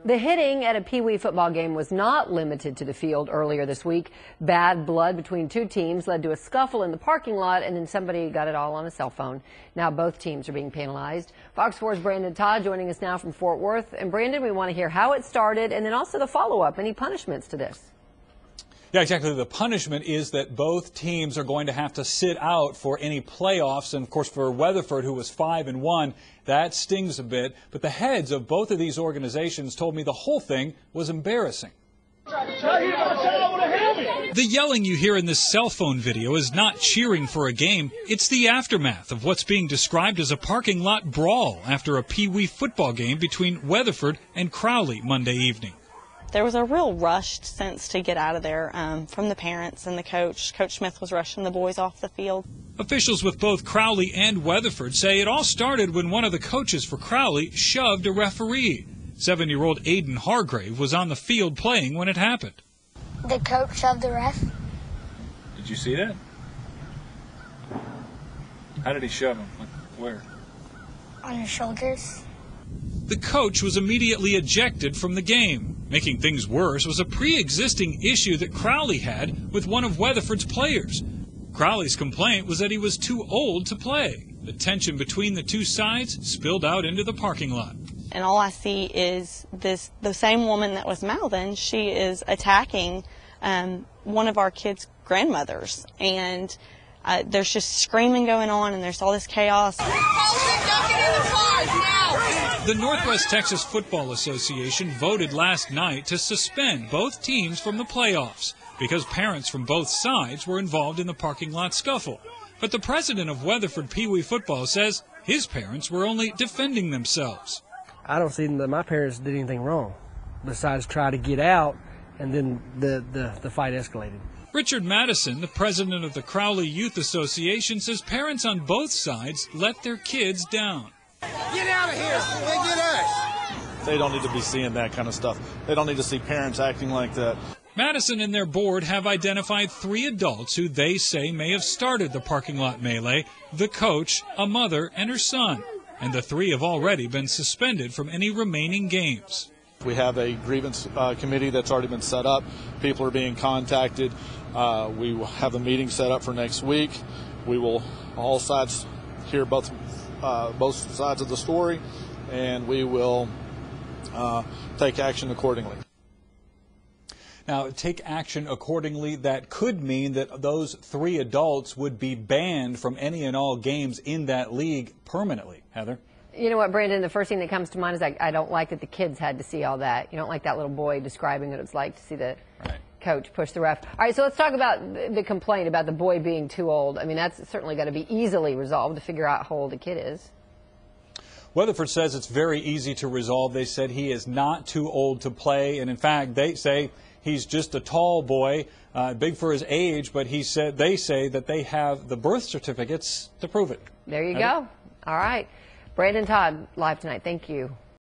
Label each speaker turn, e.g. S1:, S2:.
S1: The hitting at a Pee Wee football game was not limited to the field earlier this week. Bad blood between two teams led to a scuffle in the parking lot, and then somebody got it all on a cell phone. Now both teams are being penalized. Fox 4's Brandon Todd joining us now from Fort Worth. And Brandon, we want to hear how it started and then also the follow-up. Any punishments to this?
S2: Yeah, exactly. The punishment is that both teams are going to have to sit out for any playoffs. And, of course, for Weatherford, who was 5-1, that stings a bit. But the heads of both of these organizations told me the whole thing was embarrassing. The yelling you hear in this cell phone video is not cheering for a game. It's the aftermath of what's being described as a parking lot brawl after a Pee Wee football game between Weatherford and Crowley Monday evening.
S3: There was a real rushed sense to get out of there from the parents and the coach. Coach Smith was rushing the boys off the field.
S2: Officials with both Crowley and Weatherford say it all started when one of the coaches for Crowley shoved a referee. 7-year-old Aiden Hargrave was on the field playing when it happened.
S4: The coach shoved the ref.
S2: Did you see that? How did he shove him? Where?
S4: On his shoulders.
S2: The coach was immediately ejected from the game. Making things worse was a pre-existing issue that Crowley had with one of Weatherford's players. Crowley's complaint was that he was too old to play. The tension between the two sides spilled out into the parking lot.
S3: And all I see is the same woman that was mouthing, she is attacking one of our kids' grandmothers. And there's just screaming going on, and there's all this chaos.
S2: The Northwest Texas Football Association voted last night to suspend both teams from the playoffs because parents from both sides were involved in the parking lot scuffle. But the president of Weatherford Pee Wee football says his parents were only defending themselves.
S5: I don't see that my parents did anything wrong besides try to get out, and then the fight escalated.
S2: Richard Madison, the president of the Crowley Youth Association, says parents on both sides let their kids down.
S6: Get out of here! They get us!
S7: They don't need to be seeing that kind of stuff. They don't need to see parents acting like that.
S2: Madison and their board have identified 3 adults who they say may have started the parking lot melee: the coach, a mother, and her son. And the 3 have already been suspended from any remaining games.
S7: We have a grievance committee that's already been set up. People are being contacted. We will have a meeting set up for next week. We will all sides hear both sides of the story, and we will take action accordingly.
S2: Now, take action accordingly, that could mean that those 3 adults would be banned from any and all games in that league permanently. Heather?
S1: You know what, Brandon, the first thing that comes to mind is I don't like that the kids had to see all that. You don't like that little boy describing what it's like to see the coach push the ref. All right, so let's talk about the complaint about the boy being too old. I mean, that's certainly got to be easily resolved to figure out how old the kid is.
S2: Weatherford says it's very easy to resolve. They said he is not too old to play, and in fact, they say he's just a tall boy, big for his age, but they say that they have the birth certificates to prove it.
S1: There you go. All right. Brandon Todd, live tonight. Thank you.